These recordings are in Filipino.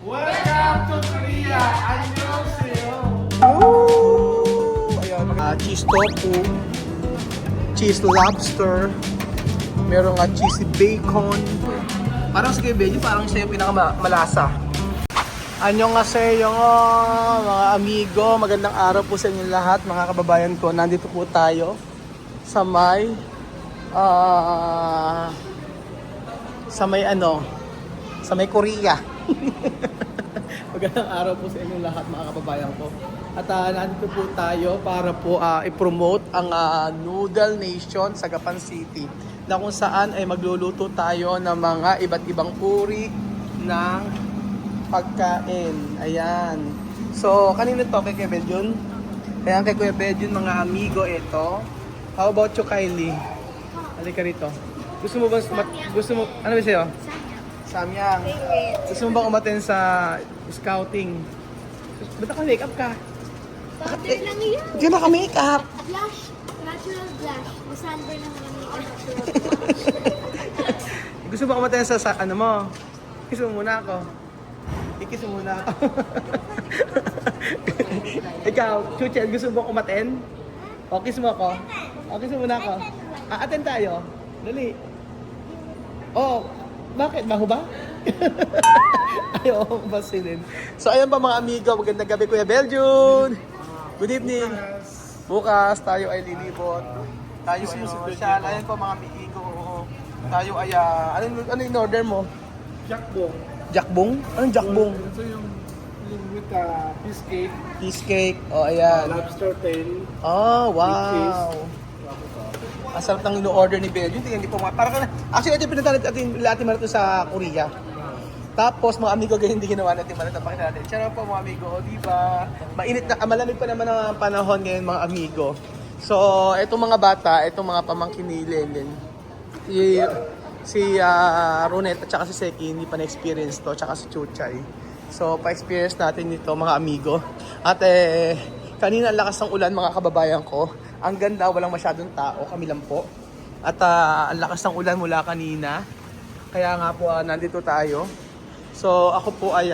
Welcome to Korea! Annyeonghaseyo! Ayan, cheese tofu, cheese lobster, meron nga cheesy bacon. Parang sa Quebec, parang siya yung pinakamalasa. Annyeonghaseyo mga amigo, magandang araw po sa inyo lahat, mga kababayan ko. Nandito po tayo sa may sa may Korea. Magandang araw po sa inyong lahat, mga kababayan ko. At nandito po tayo para po i-promote ang Noodle Nation sa Gapan City, na kung saan ay magluluto tayo ng mga iba't ibang uri ng pagkain. Ayan. So, kanino to? Kay Kuya Bedjun? Ayan, kay Kuya Bedjun, mga amigo, ito. How about you, Kylie? Halika rito. Gusto mo ba, ano ba sa'yo? Samyang. Gusto mo bang umaten sa scouting? Ba't naka-makeup ka? Powder lang yan. Hindi ka naka-makeup. Blush. Natural blush. Masunburn naman ang natural blush. Gusto mo bang umaten sa ano mo? Kiss mo muna ako. I-kiss mo muna ako. Ikaw, Chuchen, gusto mo bang umaten? O, kiss mo ako. O, kiss mo muna ako. Attend tayo. Dali. Oh, bakit? Baho ba? Ayaw akong basilin. So, ayan pa mga amigo. Magandang gabi, Kuya Beljun. Good evening. Bukas tayo ay lilibot. Tayo ay social. Ayan po mga amigo. Tayo ay, ano in order mo? Jakbong. Jakbong? Anong jakbong? Ito yung with fish cake, Fish cake. Oh, ayan. lobster tail, Oh, with wow. cheese. Ang sarap ng ino-order ni Beljun. Tingnan, hindi po mga... Parang, actually, ito yung pinunta natin malito sa Korea. Tapos, mga amigo, ganyan hindi ginawa natin malito. Pakita natin. Charot po, mga amigo. Di ba? Mainit na, malamig pa naman ang panahon ngayon, mga amigo. So, itong mga bata, itong mga pamangkin ni Lenlen. Si Ronet at saka si Seki, hindi pa na-experience to. Tsaka si Chuchay. So, pa-experience natin nito, mga amigo. At kanina ang lakas ng ulan, mga kababayan ko. Ang ganda, walang masyadong tao, kami lang po. At ang lakas ng ulan mula kanina. Kaya nga po, nandito tayo. So, ako po ay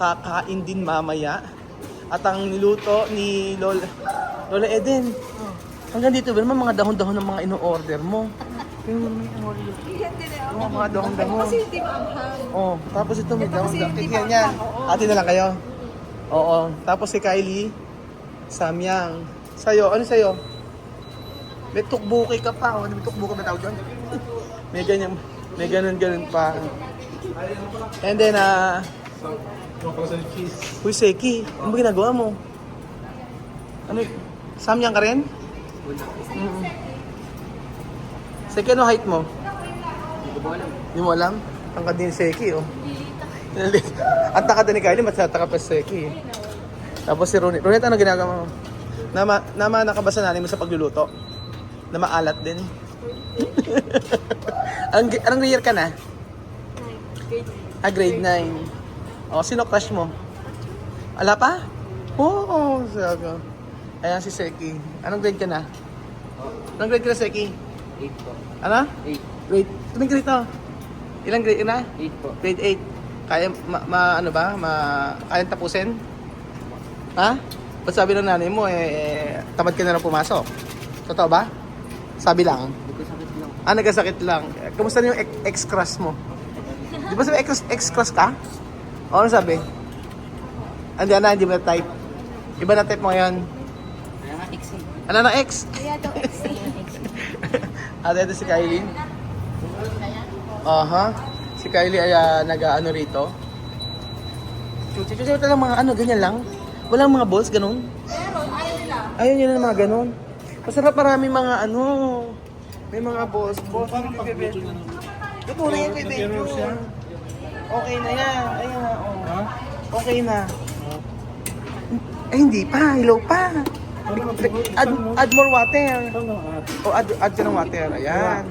kakain din mamaya. At ang niluto ni Lola Eden. Hanggang dito ba naman mga dahon-dahon ng mga ino-order mo? Yung mga dahon-dahon. Kasi hindi maanghang. Oh, tapos ito may Kasi dahon-dahon. hindi Tingnan pa yan. oo. Ate na lang kayo. Oo. Tapos si Kylie, Samyang. Sa'yo, ano sa'yo? May tukbuki ka pa. Oh. May tukbuki ba tawag doon? May ganyan, may ganun pa. And then, Cheese. Uy, Seki, ano ba ginagawa mo? Ano, Samyang ka rin? Mm-mm. Seki, ano height mo? Hindi mo alam? Tangkad din si Seki, oh. At takad din ni Kylie, mas takad pa si Seki. Tapos si Ronet. Ronet, ano ginagawa mo? Nama nakabasa natin mo sa pagluluto? Na maalat din. Anong year ka na? Grade 9. Oh, sino crush mo? Ala pa? Oo, saga. Ayan si Seki. Anong grade ka na? Anong grade ka na, Seki? 8 po. Ano? 8. Grade? Tuming grade to? Ilang grade na? 8 po. Grade 8. Kaya, ano ba? Kaya tapusin? Ha? Ba't sabi ng nanay mo, tamad ka na lang pumasok? Totoo ba? Sabi lang. Nagkasakit lang. Nagkasakit lang. Kamusta na yung ex-crush mo? Di ba sabi ex-crush ka? O, ano sabi? Hindi ba type? Iba na type mo ngayon? Kaya nga, X eh. Ano na ex? Kaya daw exi. Ate, ito si Kylie. Aha. Si Kylie ay nag-ano rito. Chuchi lang mga ano, ganyan lang. Walang mga balls, ganun. Meron, ayaw nila. Ayun yun ang mga ganun. Masarap, marami mga ano. May mga balls. Parang pag-luto na naman. Ito na yan kay Nag-error siya. Okay na yan. Ayun na, oh. Ha? Okay na. Ay, hindi pa. Hello pa. Add more water. Ano? O, add ka ng water. Ayan.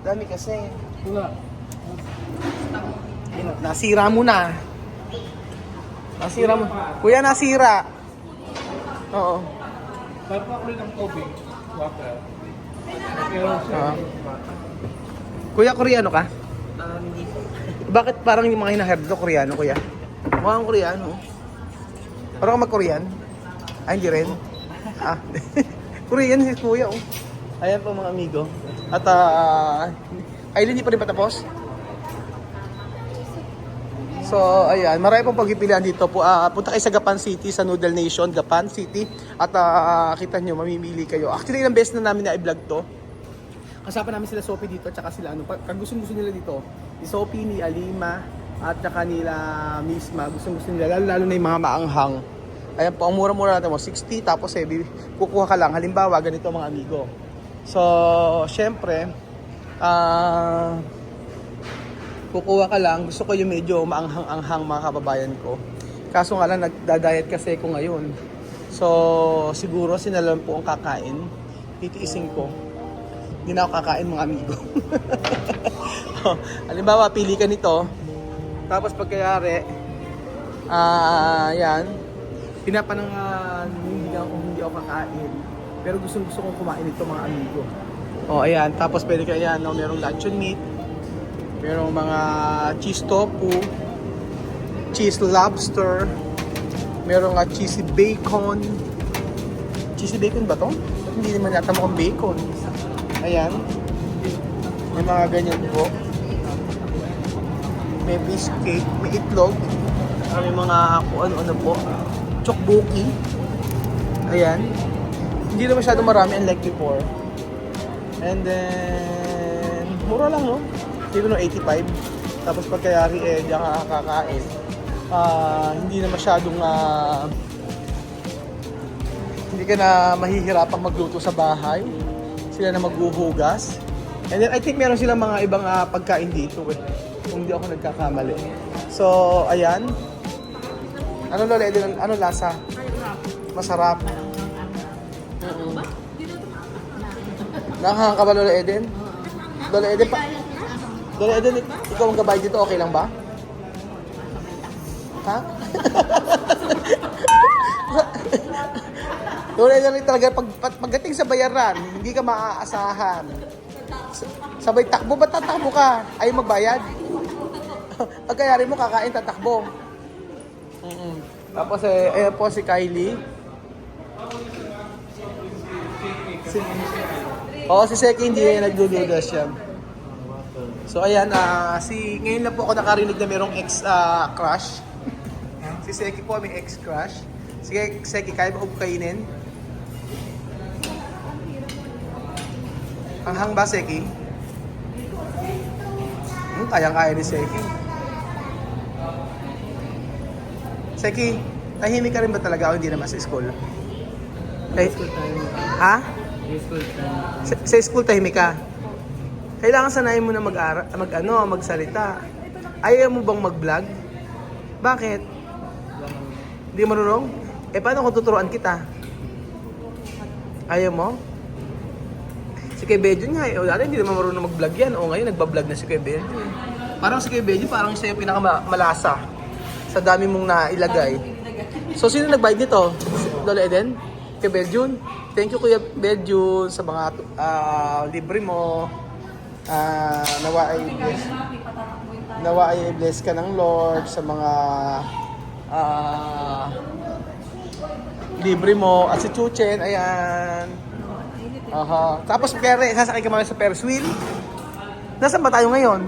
Dami kasi. Wala. Nasira mo na. Nasira mo. Kuya, nasira. Oo. Dapat ako rin ng tubig. Water. Nag-error siya. Kuya, Koreano ka? Hindi po. Bakit parang yung mga hinaherdo Koreano, kuya? Mukhang Koreano. Parang ka mag-Korean? Ay, hindi rin. Ah, Korean si kuya, oh. Ayan po mga amigo. At, Aileen, hindi pa rin patapos? So, ayan. Marami pong pagpipilian dito po. Punta kayo sa Gapan City, sa Noodle Nation, Gapan City. At kita nyo, mamimili kayo. Actually, ilang beses na namin na-vlog to. Kasama namin sila Sophie dito, tsaka sila ano. Pag gusto nila dito, si Sophie, ni Alima, at tsaka nila Misma. Gusto nila, lalo na yung mga maanghang. Ayan po, ang mura-mura natin mo, 60, tapos kukuha ka lang. Halimbawa, ganito mga amigo. So, syempre, kukuha ka lang. Gusto ko yung medyo maanghang-anghang mga kababayan ko. Kaso nga lang, nagda-diet kasi ko ngayon. So, siguro sinalam po ang kakain. Titiisin ko. Hindi na ako kakain mga amigo. Halimbawa, pili ka nito. Tapos pagkayari, yan. Pinapanangan, hindi ako kakain. Pero gusto kong kumain ito mga amigo. O, ayan. Tapos pwede ka yan, no? Merong luncheon meat. Merong mga cheese tofu, cheese lobster, merong cheesy bacon. Cheesy bacon ba to? Hindi naman yata mukhang bacon. Ayan. May mga ganyan po. May biscuit, may itlog. May mga kung ano-ano po. Chokboki. Ayan. Hindi na masyado marami unlike before. And then, mura lang, no? Dito no 85. Tapos pagkayari diyan ka kakain. Hindi na masyadong hindi ka na mahihirapang magluto sa bahay. Sila na maghuhugas. And then I think meron silang mga ibang pagkain dito kung hindi ako nagkakamali. So, ayan. Ano Lola Eden? Ano lasa? Masarap. Nakahang ka ba Lola Eden? Lola Eden pa? Lola Eden, ikaw ang gabay dito, okay lang ba? Ha? Lola Eden talaga, pagdating sa bayaran, hindi ka maaasahan. Sabay takbo, ba't tatakbo ka? Ayaw magbayad? Pagkayari mo, kakain, tatakbo. Tapos, ayan po si Kylie. Si Seki hindi nagdududas siya. So ayan, ngayon lang po ako nakarinig na merong ex-crush. Si Seki po may ex-crush. Sige, Seki, kaya ba kainin? Hanghang ba, Seki? Kayang-kaya ni Seki. Seki, tahimik ka rin ba talaga o hindi naman sa school? School time. Ha? School time. Sa school tahimik ka? Kailangan sanayin mo na magsalita. Ayaw mo bang mag-vlog? Bakit? Hindi marunong? Paano kung tuturuan kita? Ayaw mo? Si Kuya Bedjon nga, dati hindi naman marunong mag-vlog yan. O ngayon, nagbablog na si Kuya Bedjon. Parang si Kuya Bedjon, parang siya yung pinakamalasa sa dami mong nailagay. So, sino nagbayad nito? Lola Eden? Kuya Bedjon? Thank you Kuya Bedjon sa mga libre mo. Nawa ay bless ka ng Lord sa mga libre mo. At si Chuchen, ayan. Tapos kaya sasakay ka mamaya sa Ferris wheel. Nasaan ba tayo ngayon?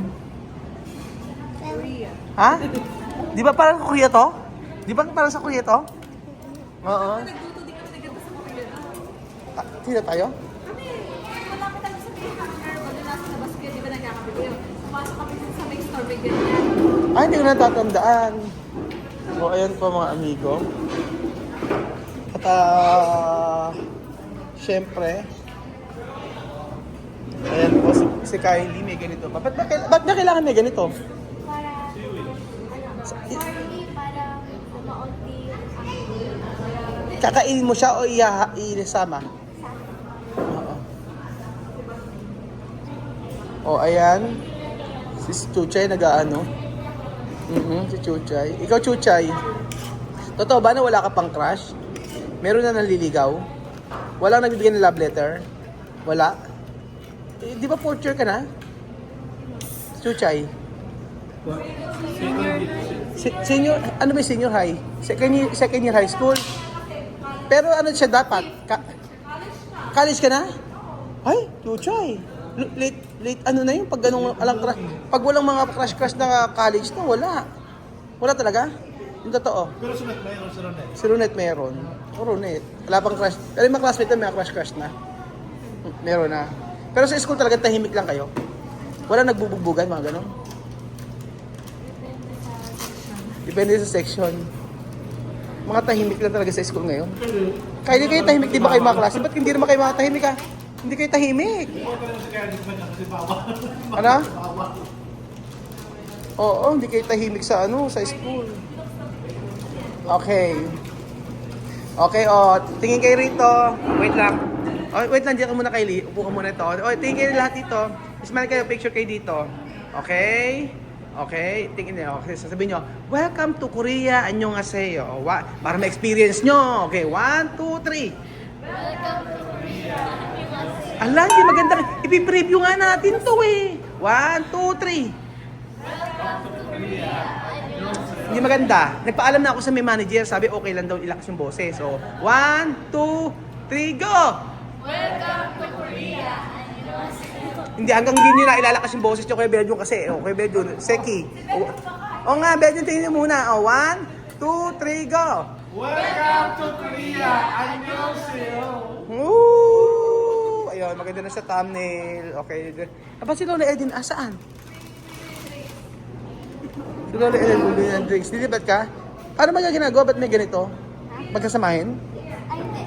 Ha? Di ba parang sa Korea to? Di ba parang sa Korea to? Oo. Sino tayo? Malapit tayo sa pinaka-hangar. Wala nasa labas kayo, di ba nagkakabili yun? Pumasok kami sa main store, bigyan niya. Hindi ko natatandaan. So, ayan po mga amigo. At, syempre, ayan po, si Kylie may ganito. Ba't na kailangan may ganito? Para, party, para maunti yung aking. Kakainin mo siya o isama? O, ayan. Si Chuchay nag-aano. Si Chuchay. Ikaw, Chuchay. Totoo ba na wala ka pang crush? Meron na nanliligaw? Walang nagbibigay ng love letter? Wala? Di ba portrait ka na? Chuchay? Senior, ano ba yung senior high? Second year high school? Pero ano siya dapat? College ka na? Ay, tuchay. Late ano na yun? Pag ganun, pag walang mga crush na college na, wala. Wala talaga? Yung totoo. Pero sunod mayroon sa Ronet. Si Ronet meron. O Ronet. Wala pang crush. Pero yung mga classmate na may crush na. Meron na. Pero sa school talaga tahimik lang kayo. Wala nagbubugbugan, mga ganun. Depende sa section. Mga tahimik lang talaga sa school ngayon. Kaya hindi kayo tahimik, di ba kayo mga klase? Ba't hindi naman kayo mga tahimik ha? Hindi kayo tahimik. Ano? Oo, hindi kayo tahimik sa sa school. Okay. Okay, tingin kayo rito. Wait lang. Wait lang, diyan ka muna, Kylie. Upo ka muna ito. Tingin kayo lahat dito. Smile kayo, picture kayo dito. Okay? Okay, tingin niyo. Okay, sasabihin nyo, welcome to Korea, annyeonghaseyo. Para ma-experience nyo. Okay, 1, 2, 3. Welcome to Korea. Ala, hindi maganda. Ipi-preview nga natin to eh. 1, 2, 3. Hindi maganda. Nagpaalam na ako sa may manager. Sabi, okay lang daw ilakas yung boses. So, 1, 2, 3, go! Welcome to Korea. Hindi, hanggang hindi nyo na ilalakas yung boses nyo kay Belgium kasi. Kay Belgium, Seki. O nga, Belgium, tingin nyo muna. 1, 2, 3, go! Welcome to Korea! Annyeonghaseyo! Woo! Ayun, maganda na sa thumbnail. Okay. Aba, si Lola Edin, saan? Si Lola Edin, bumili ng drinks. Dilibat ka? Paano ba ginagawa? Ba't may ganito? Magkasamahin? Ay, hindi.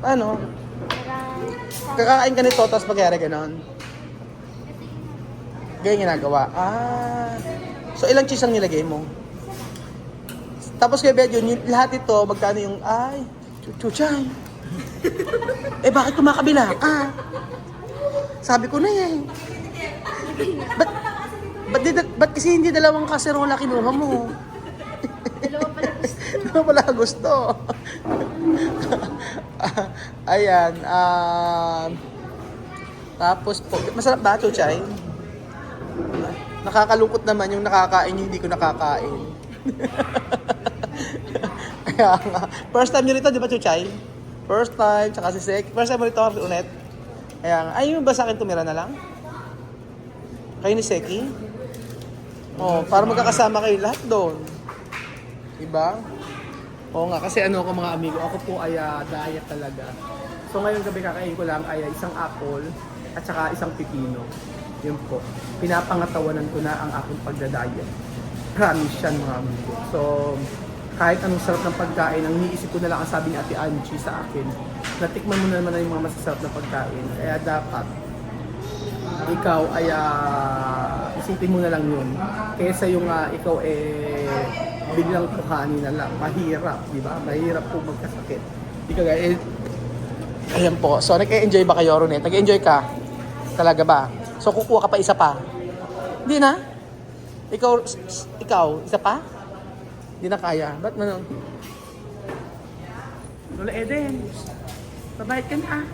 Paano? Kakakain ka nito, tapos magyari ganon. Ganyan ginagawa. So ilang cheese ang nilagay mo? Tapos kay Belgium, lahat ito, magkano yung, chuchay. Bakit kumakabila? Sabi ko na yan. Ba't kasi hindi dalawang kaserola kinuha mo? Dalawa pala gusto. Ayan. Tapos po, masarap ba, chuchay? Nakakalungkot naman yung nakakain yung hindi ko nakakain. Kaya nga. First time nyo rito, di ba, Chuchay? First time, tsaka si Sek. First time mo rito, ulit. Kaya nga. Ayaw mo ba sa akin tumira na lang? Kayo ni Seki? Para magkakasama kayo lahat doon. Diba? Oo nga, kasi ako mga amigo, ako po ay diet talaga. So ngayong gabi kakain ko lang ay isang apple at saka isang pipino. Yun po. Pinapangatawanan ko na ang aking pagda-diet. Promise yan mga amigo. So, kahit anong sarap ng pagkain, ang iniisip ko na lang ang sabi ni Ate Angie sa akin, natikman mo na naman yung mga masasarap na pagkain. Kaya dapat, ikaw ay isipin mo na lang yun. Kaysa yung ikaw biglang kuhanin na lang. Mahirap, di ba? Mahirap po magkasakit. Di ka gaya. Ayan po. So, nag-enjoy ba kayo, Ronet? Nag-enjoy ka? Talaga ba? So, kukuha ka pa isa pa? Hindi na? Ikaw, isa pa? Hindi na kaya. Ba't nanon? Lola Eden, babayad ka na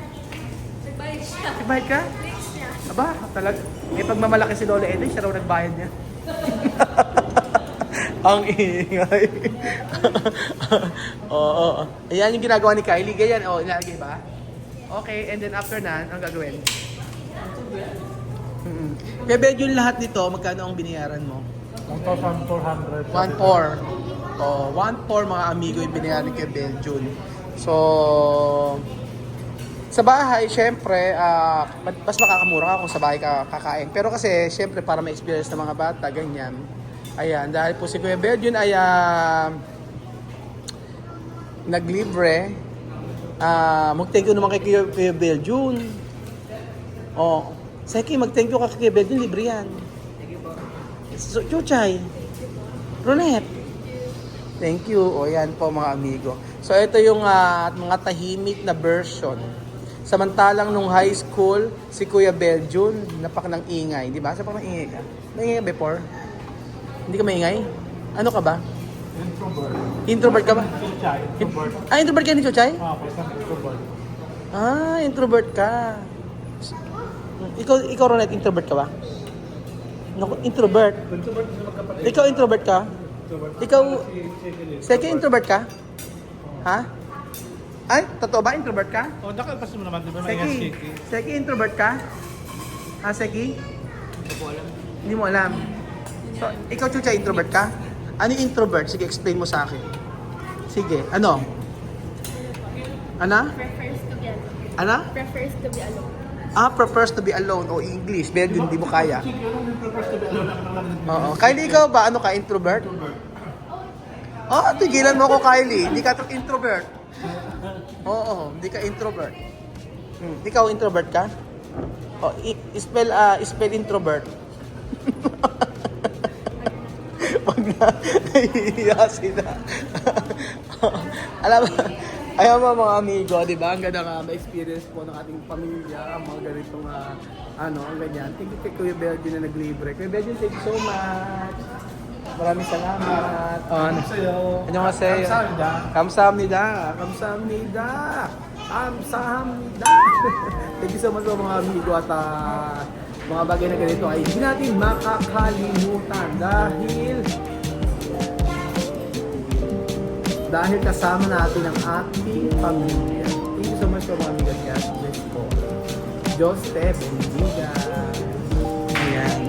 Nagbayad siya. Nagbayad ka? Next niya. Aba, talaga. Pag mamalaki si Lola Eden, siya raw nagbayad niya. Ang ingay. Oo. Ayan yung ginagawa ni Kylie. Ganyan, inalagay ba? Okay, and then after na, anong gagawin? Kaya Belgium lahat nito, magkano ang binayaran mo? 1,400. 1,400. 1,400 mga amigo yung binayaran kay Belgium. So, sa bahay, syempre, mas makakamura ka kung sa bahay ka kakain. Pero kasi, syempre, para ma-experience ng mga bata, ganyan. Ayan, dahil po si Kuya Belgium ay naglibre. Mag-thank you naman kay Kuya Belgium. Seki, mag-thank you kay Kuya Belgium, libre yan. So, Chuchay, Ronet, thank you. Yan po mga amigo. So, ito yung mga tahimik na version. Samantalang nung high school, si Kuya Belgium, napak ng ingay. Di ba? Sapak ng ingay ka? Naingay ka before? Hindi ka maingay? Ano ka ba? Introvert. Introvert ka ba? Chuchay. Introvert. Introvert ka ni Chuchay? Kasi introvert. Introvert ka. Ikaw Ronet, introvert ka ba? Naku, introvert. Ikaw introvert ka? Ikaw, Seki, introvert ka? Ha? Ay, totoo ba introvert ka? Oh, nakalpas mo naman, di ba? Seki, Seki, introvert ka? Ha, Seki? Hindi mo alam. So, ikaw, Chucha, introvert ka? Ano yung introvert? Sige, explain mo sa akin. Sige, ano? Ano? Prefers to be alone. Ano? Prefers to be alone. Prefers to be alone o English. Pero hindi mo kaya. Oo. Kylie, ikaw ba? Ano ka? Introvert? Tigilan mo ako, Kylie. Hindi ka introvert. Oo, hindi ka introvert. Ikaw, introvert ka? Spell introvert. Pag nahihiya sila. Alam mo, ayaw mga amigo, di ba? Ang ganda nga, ma-experience po ng ating pamilya, ang mga ganitong, ang ganyan. Thank you kay Kuya Belgian na naglibre. Kuya Belgian, thank you so much. Maraming salamat. Sa'yo. 안녕하세요. 감사합니다. 감사합니다. 감사합니다. 감사합니다. Thank you so much mga amigo at mga bagay na ganito ay hindi natin makakalimutan dahil kasama natin ang ating pamilya. Thank you so much mga amigo. God bless po. Diyos te bendiga. Ayan.